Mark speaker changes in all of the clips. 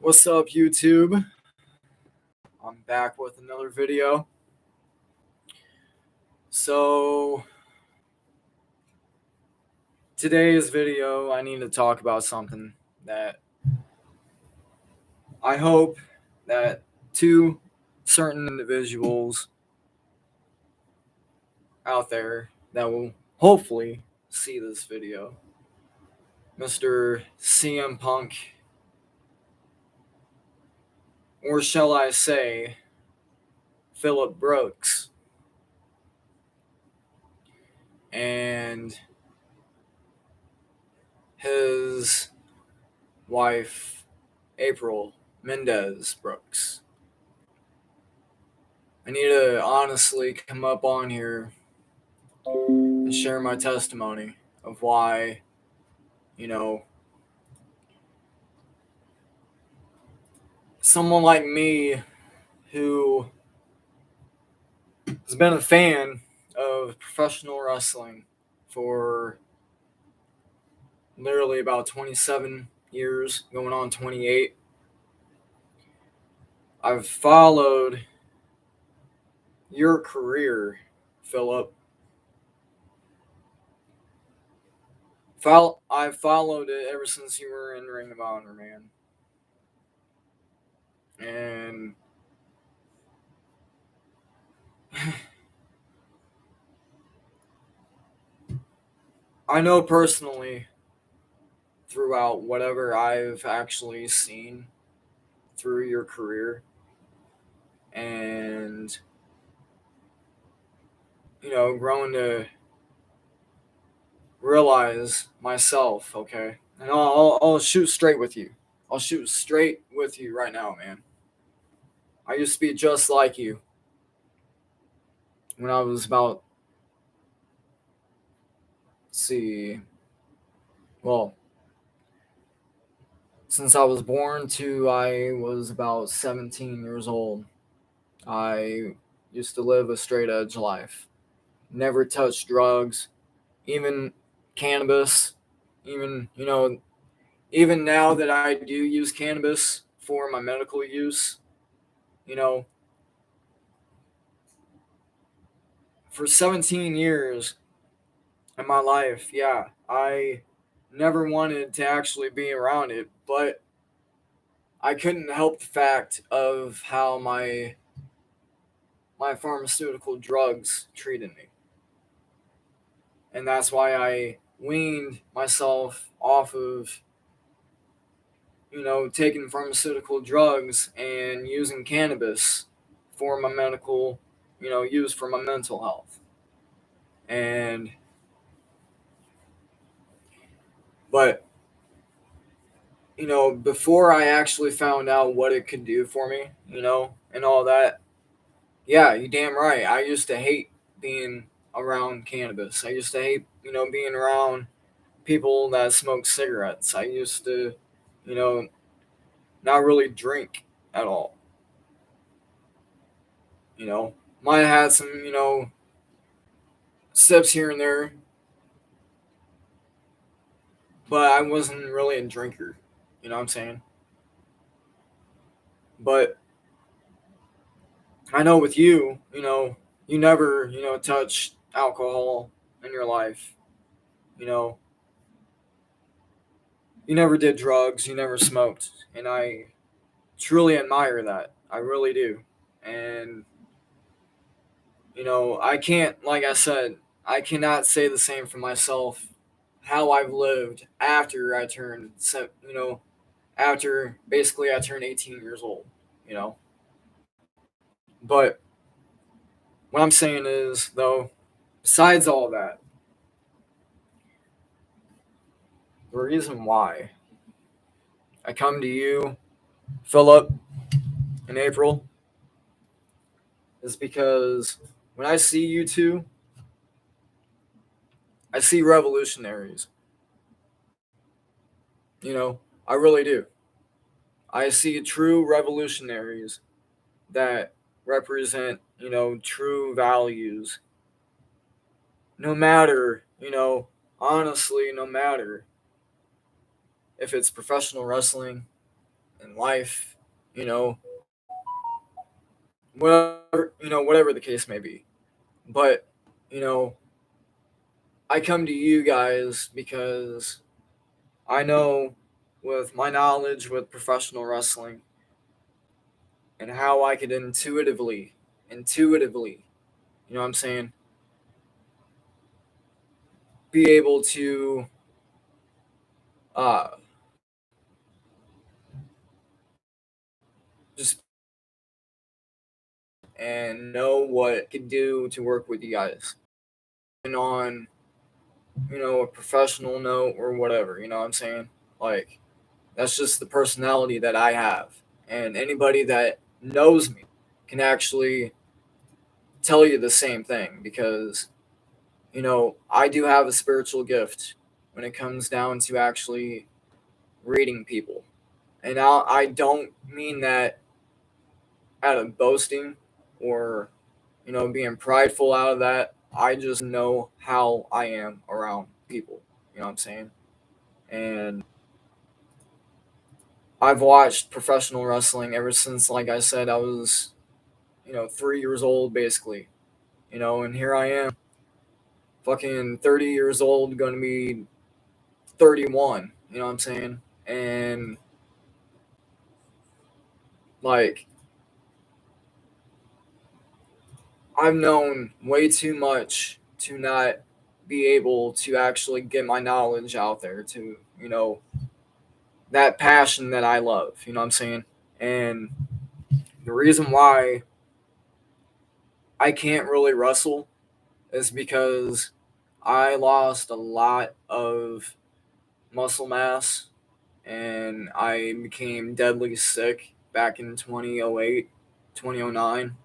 Speaker 1: What's up, YouTube? I'm back with another video. So, today's video, I need to talk about something that I hope that two certain individuals out there that will hopefully see this video. Mr. CM Punk, or shall I say, Phillip Brooks, and his wife, April Mendez Brooks. I need to honestly come up on here and share my testimony of why, someone like me who has been a fan of professional wrestling for literally about 27 years, going on 28. I've followed your career, Phillip. I've followed it ever since you were in Ring of Honor, man. And I know personally, throughout whatever I've actually seen through your career, and growing to realize myself, okay, and I'll shoot straight with you. I'll shoot straight with you right now, man. I used to be just like you when I was about, well, since I was born to I was about 17 years old. I used to live a straight edge life. Never touched drugs, even cannabis, even, even now that I do use cannabis for my medical use, for 17 years in my life, yeah, I never wanted to actually be around it, but I couldn't help the fact of how my pharmaceutical drugs treated me. And that's why I weaned myself off of taking pharmaceutical drugs and using cannabis for my medical, use for my mental health. But before I actually found out what it could do for me, and all that, yeah, you damn right. I used to hate being around cannabis. I used to hate, being around people that smoke cigarettes. I used to, you know, not really drink at all. Might have had some, sips here and there, but I wasn't really a drinker. You know what I'm saying? But I know with you, you never, touched alcohol in your life. You know, you never did drugs, you never smoked. And I truly admire that. I really do. And, I can't, like I said, I cannot say the same for myself how I've lived after I turned, after basically I turned 18 years old, you know. But what I'm saying is, though, besides all that, the reason why I come to you, Phillip, in April, is because when I see you two, I see revolutionaries. I really do. I see true revolutionaries that represent, true values. No matter, honestly, no matter if it's professional wrestling, in life, you know, whatever the case may be. But, you know, I come to you guys because I know with my knowledge with professional wrestling and how I could intuitively, you know what I'm saying, be able to uh, just and know what I could do to work with you guys. And on, a professional note or whatever, you know what I'm saying? Like, that's just the personality that I have. And anybody that knows me can actually tell you the same thing because, I do have a spiritual gift when it comes down to actually reading people. And I don't mean that out of boasting or, being prideful out of that. I just know how I am around people. You know what I'm saying? And I've watched professional wrestling ever since, like I said, I was, 3 years old, basically. And here I am, fucking 30 years old, going to be 31. You know what I'm saying? And, like, I've known way too much to not be able to actually get my knowledge out there to, that passion that I love. You know what I'm saying? And the reason why I can't really wrestle is because I lost a lot of muscle mass and I became deadly sick back in 2008, 2009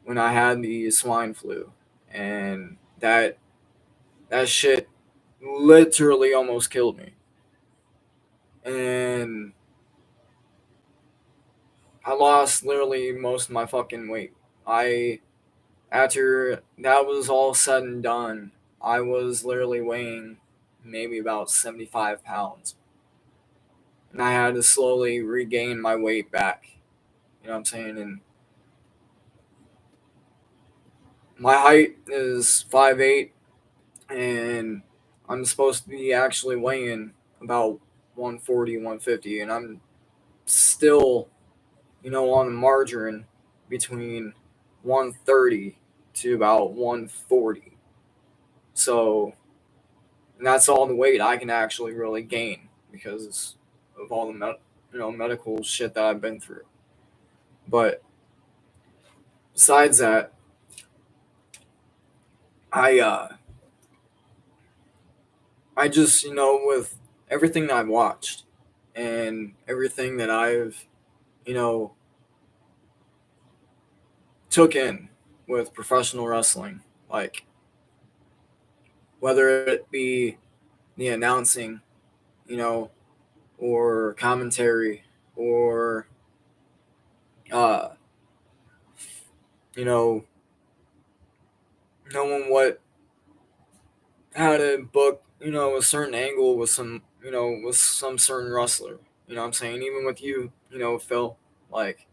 Speaker 1: when I had the swine flu. And that shit literally almost killed me. And I lost literally most of my fucking weight. I After that was all said and done, I was literally weighing maybe about 75 pounds. And I had to slowly regain my weight back. You know what I'm saying? And my height is 5'8", and I'm supposed to be actually weighing about 140, 150, and I'm still, on the margarine between 130 to about 140. So, and that's all the weight I can actually really gain because of all the medical shit that I've been through. But besides that, I I just, with everything that I've watched and everything that I've, you know took in with professional wrestling, like whether it be the announcing, you know or commentary, or uh you know knowing how to book, a certain angle with some certain wrestler. You know what I'm saying? Even with you, Phil, like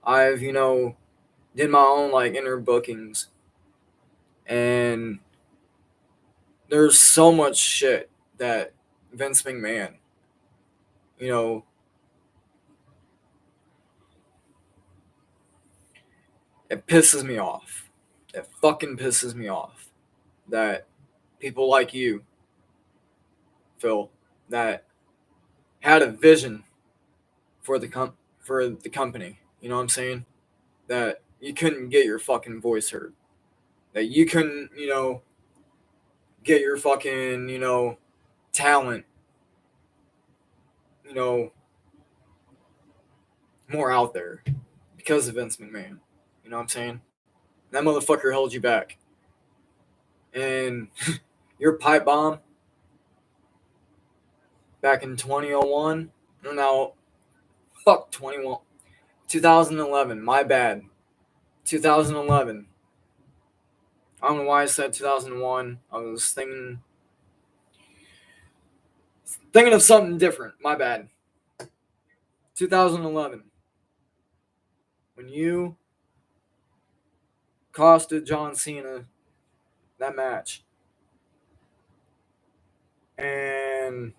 Speaker 1: I've, did my own like inner bookings, and there's so much shit that Vince McMahon, you know, it pisses me off. It fucking pisses me off that people like you, Phil, that had a vision for the company. You know what I'm saying? That you couldn't get your fucking voice heard. That you couldn't, get your fucking, talent, you know, more out there because of Vince McMahon. You know what I'm saying? That motherfucker held you back. And your pipe bomb back in 2001, no, fuck 21, 2011, my bad. 2011. I don't know why I said 2001. I was thinking of something different. My bad. 2011, when you costed John Cena that match and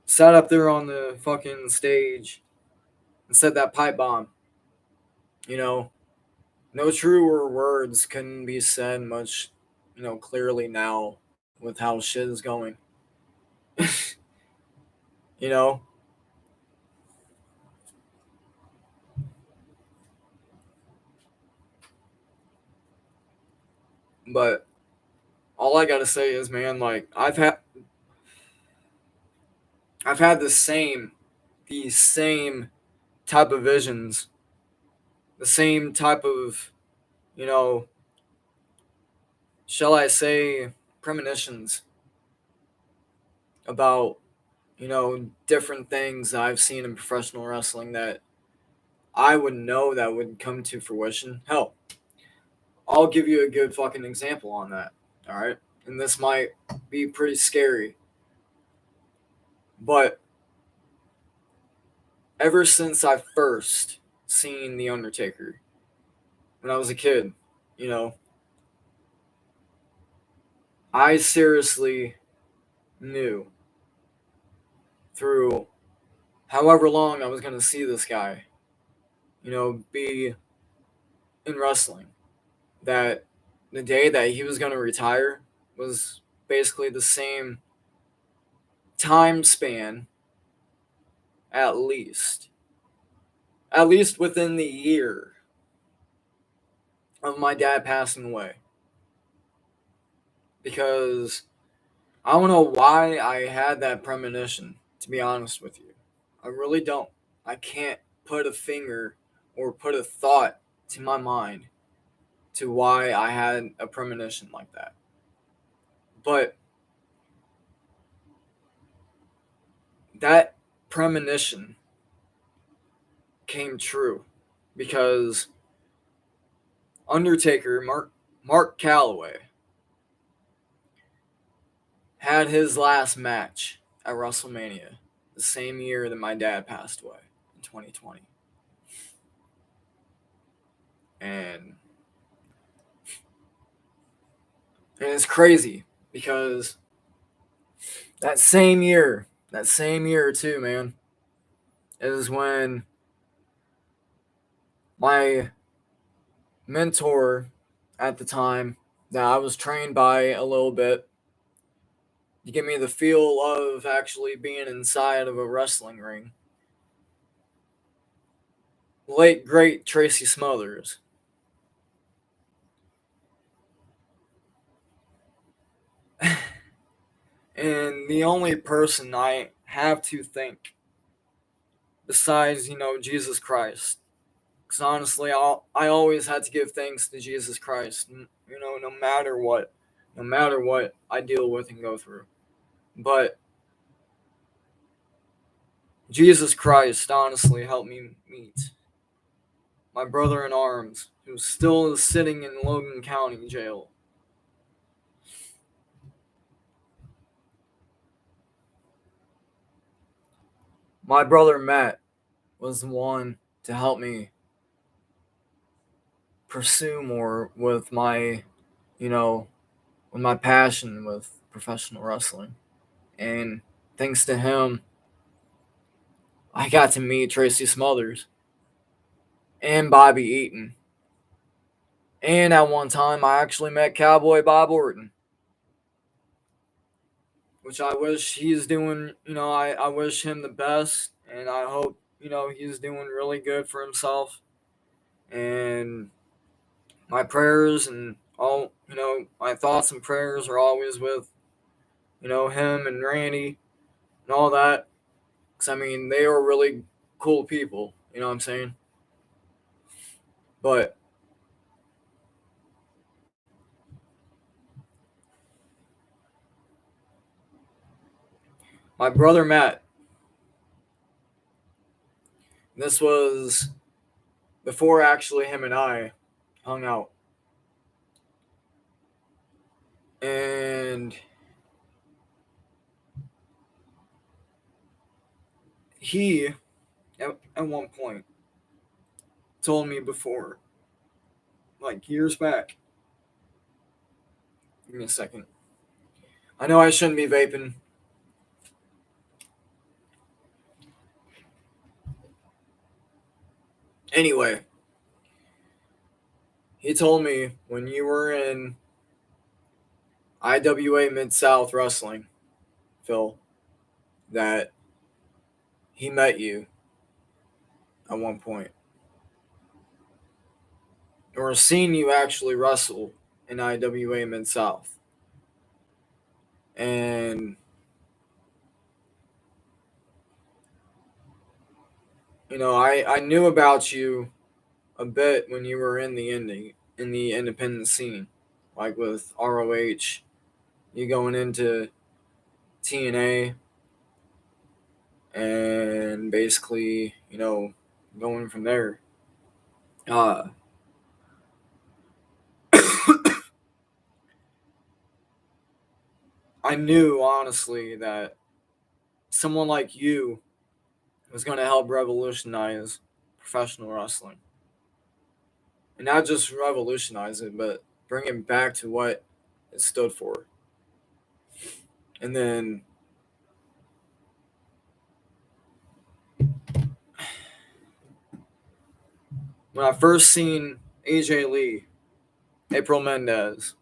Speaker 1: sat up there on the fucking stage and said that pipe bomb. You know, no truer words can be said much, clearly now with how shit is going. you know, but all I gotta say is, man, like I've had these same type of visions, the same type of, you know, shall I say, premonitions about, different things that I've seen in professional wrestling that I would know that would come to fruition. Hell, I'll give you a good fucking example on that. All right. And this might be pretty scary, but ever since I first seen The Undertaker when I was a kid, you know, I seriously knew through however long I was going to see this guy, be in wrestling, that the day that he was going to retire was basically the same time span, at least within the year of my dad passing away. Because I don't know why I had that premonition, to be honest with you. I really don't. I can't put a finger or put a thought to my mind to why I had a premonition like that. But that premonition came true because Undertaker, Mark Calloway, had his last match at WrestleMania the same year that my dad passed away in 2020. And it's crazy because that same year too, man, is when my mentor at the time that I was trained by a little bit to give me the feel of actually being inside of a wrestling ring. Late great Tracy Smothers. And the only person I have to thank besides, Jesus Christ. Because honestly, I always had to give thanks to Jesus Christ, no matter what I deal with and go through. But Jesus Christ honestly helped me meet my brother in arms, who still is sitting in Logan County jail. My brother Matt was the one to help me pursue more with you know, my passion with professional wrestling. And thanks to him, I got to meet Tracy Smothers and Bobby Eaton. And at one time, I actually met Cowboy Bob Orton, which I wish he's doing, I wish him the best. And I hope, he's doing really good for himself. And my prayers and all, my thoughts and prayers are always with, him and Randy and all that. Because, I mean, they are really cool people. You know what I'm saying? But my brother Matt, this was before actually him and I hung out. And he at one point told me before, like years back. Give me a second. I know I shouldn't be vaping. Anyway, he told me when you were in IWA Mid-South Wrestling, Phil, that he met you at one point. Or seen you actually wrestle in IWA Mid-South. And, you know, I knew about you a bit when you were in the independent scene. Like with ROH, you going into TNA, and basically, you know, going from there. Uh, I knew honestly that someone like you was going to help revolutionize professional wrestling, and not just revolutionize it, but bring it back to what it stood for. And then when I first seen AJ Lee, April Mendez,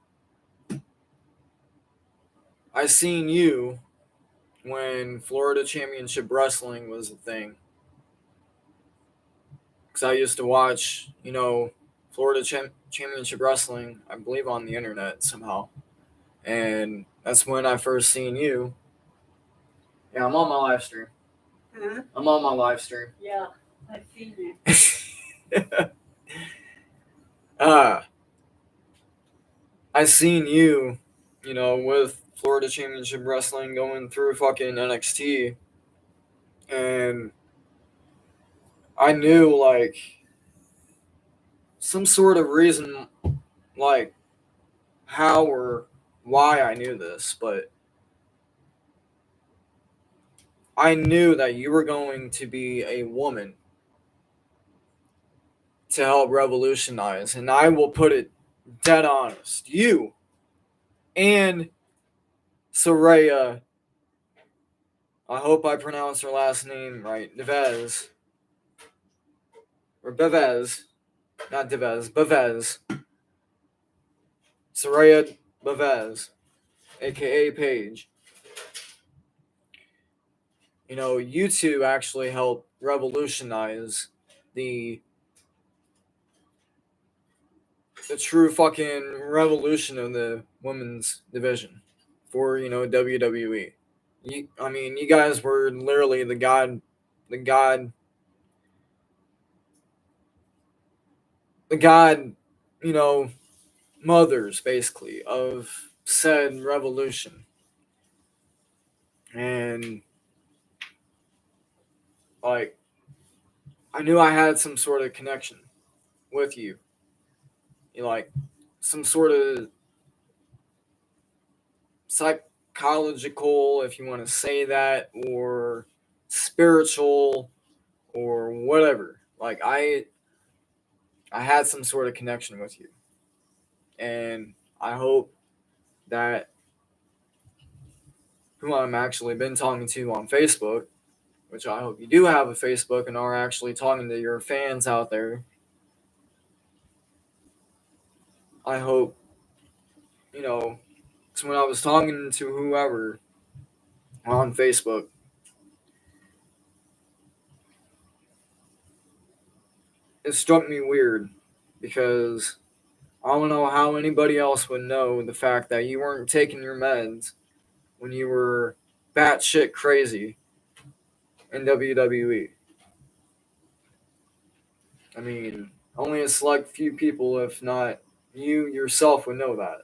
Speaker 1: I seen you when Florida Championship Wrestling was a thing. Because I used to watch, you know, Florida Championship Wrestling, I believe, on the internet somehow. And that's when I first seen you. Yeah, I'm on my live stream. Huh? I'm on my live stream.
Speaker 2: Yeah, I've seen you.
Speaker 1: I seen you, you know, with Florida Championship Wrestling going through fucking NXT. And I knew, like, some sort of reason, like, how or why I knew this, but I knew that you were going to be a woman to help revolutionize. And I will put it dead honest. You and Soraya, I hope I pronounced her last name right, Devez, or Bevez, not Devez, Bevez. Soraya Bevez, aka Paige. You know, you two actually helped revolutionize the true fucking revolution of the women's division for, you know, WWE. I mean, you guys were literally the god, the god, the god, you know, mothers basically of said revolution. And like, I knew I had some sort of connection with you. You know, like some sort of psychological, if you want to say that, or spiritual, or whatever. Like I had some sort of connection with you, and I hope that who I'm actually been talking to on Facebook, which I hope you do have a Facebook and are actually talking to your fans out there. I hope, you know, it's when I was talking to whoever on Facebook, it struck me weird because I don't know how anybody else would know the fact that you weren't taking your meds when you were batshit crazy in WWE. I mean, only a select few people, if not you yourself, would know that.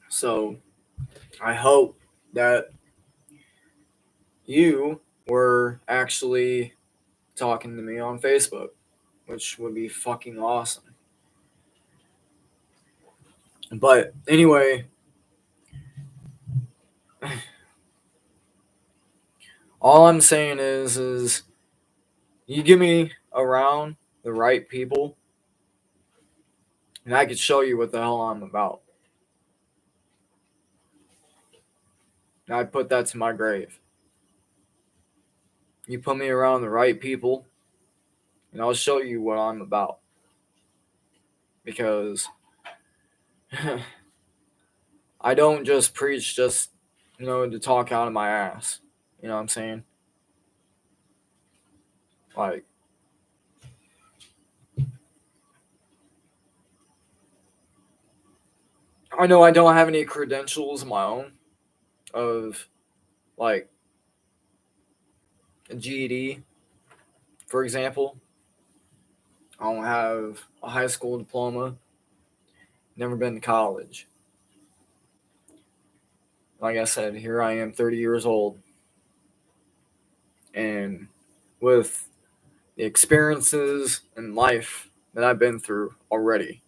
Speaker 1: So I hope that you were actually talking to me on Facebook, which would be fucking awesome. But anyway, All I'm saying is you give me around the right people, and I could show you what the hell I'm about. And I'd put that to my grave. You put me around the right people, and I'll show you what I'm about. Because I don't just preach just, to talk out of my ass. You know what I'm saying? Like, I know I don't have any credentials of my own of, like, a GED, for example. I don't have a high school diploma, never been to college. Like I said, here I am, 30 years old, and with the experiences in life that I've been through already,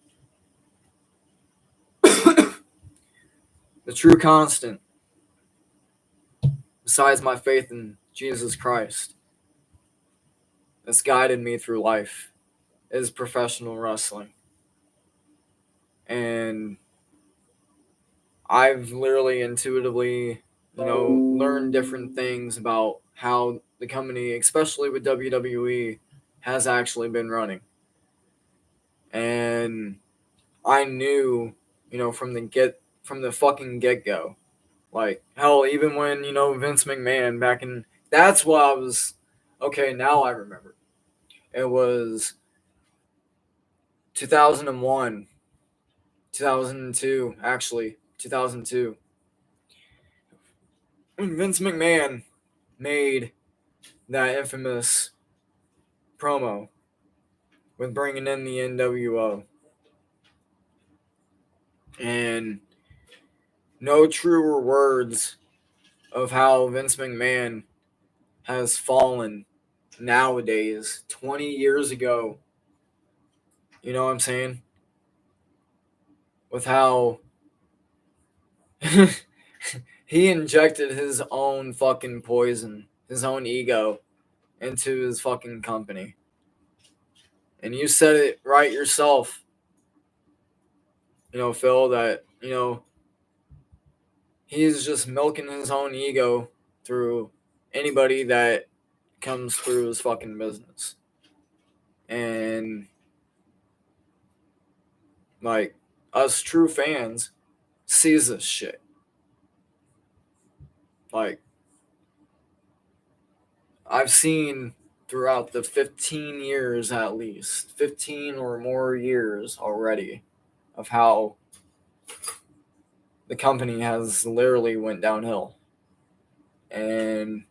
Speaker 1: the true constant, besides my faith in Jesus Christ, that's guided me through life is professional wrestling. And I've literally intuitively, learned different things about how the company, especially with WWE, has actually been running. And I knew, from the fucking get go. Like, hell, even when, Vince McMahon back in, that's what I was, okay, now I remember. It was 2001, 2002, actually, 2002. When Vince McMahon made that infamous promo with bringing in the NWO. And no truer words of how Vince McMahon has fallen nowadays, 20 years ago. You know what I'm saying? With how he injected his own fucking poison, his own ego into his fucking company. And you said it right yourself, Phil, that, he's just milking his own ego through anybody that comes through his fucking business. And like us true fans sees this shit. Like I've seen throughout the 15 years, at least 15 or more years already, of how the company has literally went downhill. And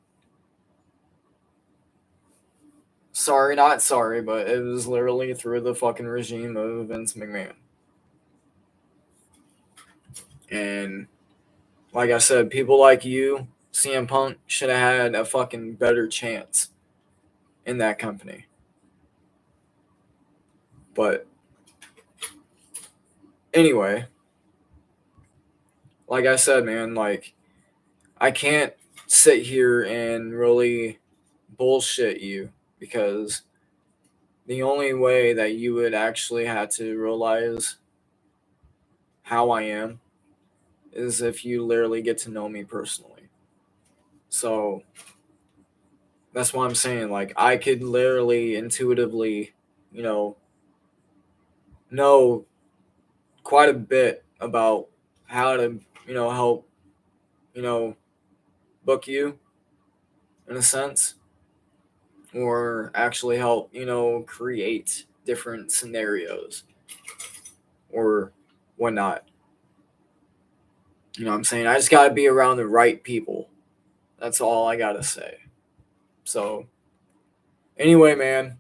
Speaker 1: sorry, not sorry, but it was literally through the fucking regime of Vince McMahon. And like I said, people like you, CM Punk, should have had a fucking better chance in that company. But anyway, like I said, man, like I can't sit here and really bullshit you, because the only way that you would actually have to realize how I am is if you literally get to know me personally. So that's why I'm saying, like, I could literally intuitively, know quite a bit about how to, help, you know, book you in a sense, or actually help, create different scenarios or whatnot. You know what I'm saying? I just got to be around the right people. That's all I got to say. So, anyway, man,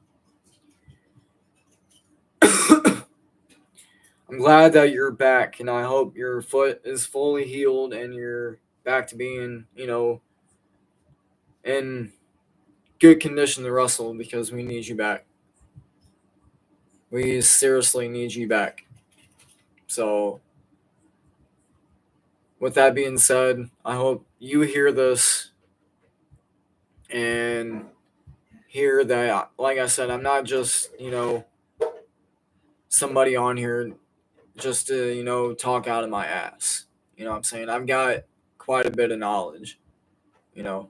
Speaker 1: I'm glad that you're back, and I hope your foot is fully healed and you're back to being, in good condition to wrestle, because we need you back. We seriously need you back. So, with that being said, I hope you hear this and hear that, like I said, I'm not just, somebody on here just to, talk out of my ass. You know what I'm saying? I've got quite a bit of knowledge, you know,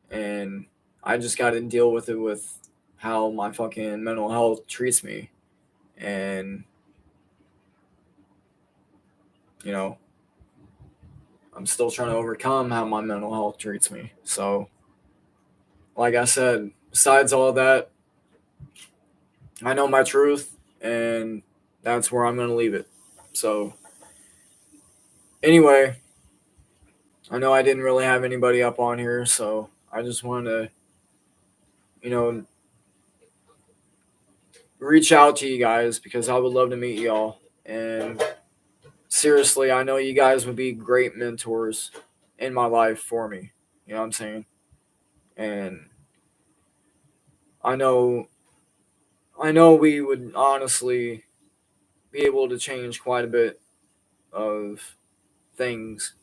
Speaker 1: and I just got to deal with it with how my fucking mental health treats me. And, you know, I'm still trying to overcome how my mental health treats me. So, like I said, besides all that, I know my truth, and that's where I'm going to leave it. So, anyway, I know I didn't really have anybody up on here, so I just wanted to, you know, reach out to you guys because I would love to meet y'all. And seriously, I know you guys would be great mentors in my life for me. You know what I'm saying? And I know we would honestly be able to change quite a bit of things.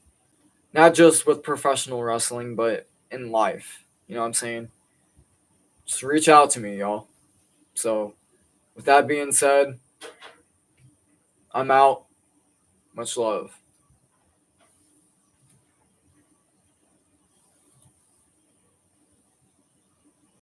Speaker 1: Not just with professional wrestling, but in life. You know what I'm saying? Just reach out to me, y'all. So, with that being said, I'm out. Much love.